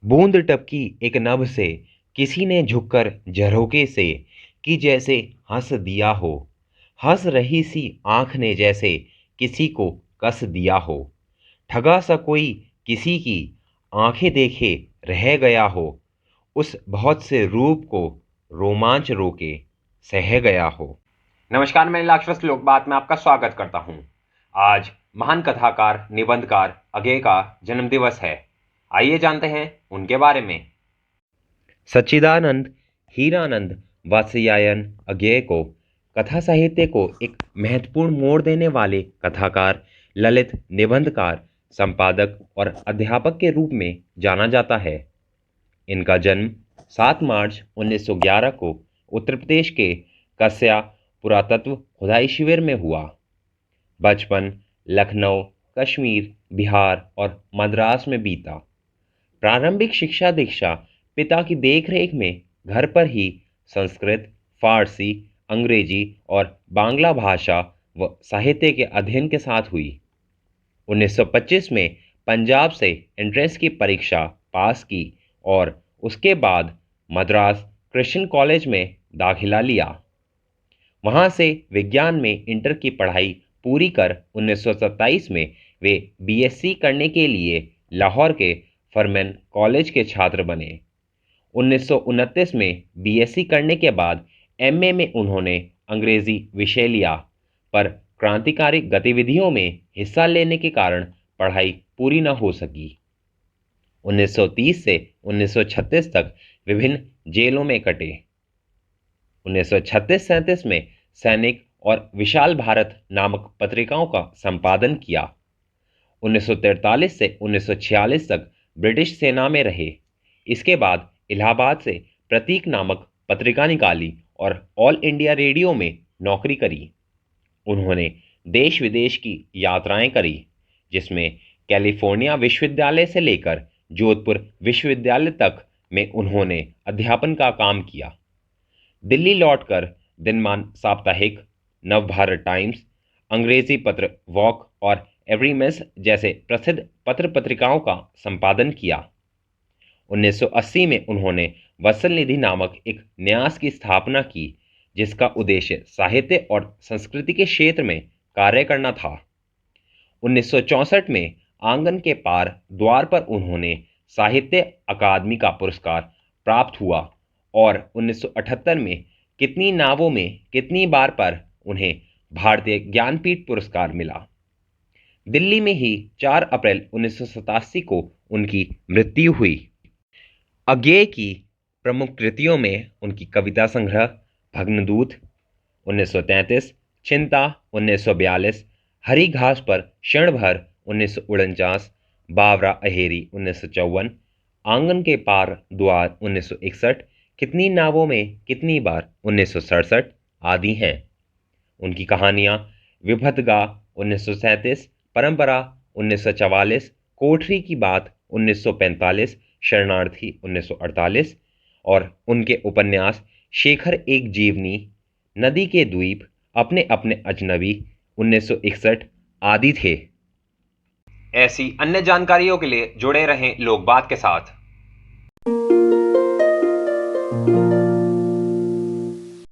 बूंद टपकी एक नभ से, किसी ने झुककर झरोखे से, कि जैसे हंस दिया हो। हंस रही सी आंख ने जैसे किसी को कस दिया हो। ठगा सा कोई किसी की आंखें देखे रह गया हो। उस बहुत से रूप को रोमांच रोके सह गया हो। नमस्कार, मैं लाक्षवस्त लोकबात में आपका स्वागत करता हूं। आज महान कथाकार निबंधकार अज्ञेय का जन्मदिवस है। आइए जानते हैं उनके बारे में। सच्चिदानंद हीरानंद वात्स्यायन अज्ञेय को कथा साहित्य को एक महत्वपूर्ण मोड़ देने वाले कथाकार, ललित निबंधकार, संपादक और अध्यापक के रूप में जाना जाता है। इनका जन्म 7 मार्च 1911 को उत्तर प्रदेश के कस्या पुरातत्व खुदाई शिविर में हुआ। बचपन लखनऊ, कश्मीर, बिहार और मद्रास में बीता। प्रारंभिक शिक्षा दीक्षा पिता की देखरेख में घर पर ही संस्कृत, फारसी, अंग्रेजी और बांग्ला भाषा व साहित्य के अध्ययन के साथ हुई। 1925 में पंजाब से एंट्रेंस की परीक्षा पास की और उसके बाद मद्रास क्रिश्चियन कॉलेज में दाखिला लिया। वहां से विज्ञान में इंटर की पढ़ाई पूरी कर 1927 में वे बीएससी करने के लिए लाहौर के फरमान कॉलेज के छात्र बने। 1929 में बीएससी करने के बाद एमए में उन्होंने अंग्रेजी विषय लिया, पर क्रांतिकारी गतिविधियों में हिस्सा लेने के कारण पढ़ाई पूरी न हो सकी। 1930 से 1936 तक विभिन्न जेलों में कटे। 1936-37 में सैनिक और विशाल भारत नामक पत्रिकाओं का संपादन किया। 1943 से 1946 तक ब्रिटिश सेना में रहे। इसके बाद इलाहाबाद से प्रतीक नामक पत्रिका निकाली और ऑल इंडिया रेडियो में नौकरी करी। उन्होंने देश विदेश की यात्राएं करी, जिसमें कैलिफोर्निया विश्वविद्यालय से लेकर जोधपुर विश्वविद्यालय तक में उन्होंने अध्यापन का काम किया। दिल्ली लौटकर दिनमान साप्ताहिक, नवभारत टाइम्स, अंग्रेजी पत्र वॉक और एवरीमेस जैसे प्रसिद्ध पत्र पत्रिकाओं का संपादन किया। 1980 में उन्होंने वत्सल निधि नामक एक न्यास की स्थापना की, जिसका उद्देश्य साहित्य और संस्कृति के क्षेत्र में कार्य करना था। 1964 में आंगन के पार द्वार पर उन्होंने साहित्य अकादमी का पुरस्कार प्राप्त हुआ और 1978 में कितनी नावों में कितनी बार पर उन्हें भारतीय ज्ञानपीठ पुरस्कार मिला। दिल्ली में ही 4 अप्रैल 1987 को उनकी मृत्यु हुई। अज्ञेय की प्रमुख कृतियों में उनकी कविता संग्रह भग्नदूत 1933, चिंता 1942, हरी घास पर क्षण भर 1949, बावरा अहेरी 1954, आंगन के पार द्वार 1961, कितनी नावों में कितनी बार 1967 आदि हैं। उनकी कहानियां विभदगा 1937, परंपरा 1944, कोठरी की बात 1945, शरणार्थी 1948 और उनके उपन्यास शेखर एक जीवनी, नदी के द्वीप, अपने अपने अजनबी 1961 आदि थे। ऐसी अन्य जानकारियों के लिए जुड़े रहें लोकबात के साथ।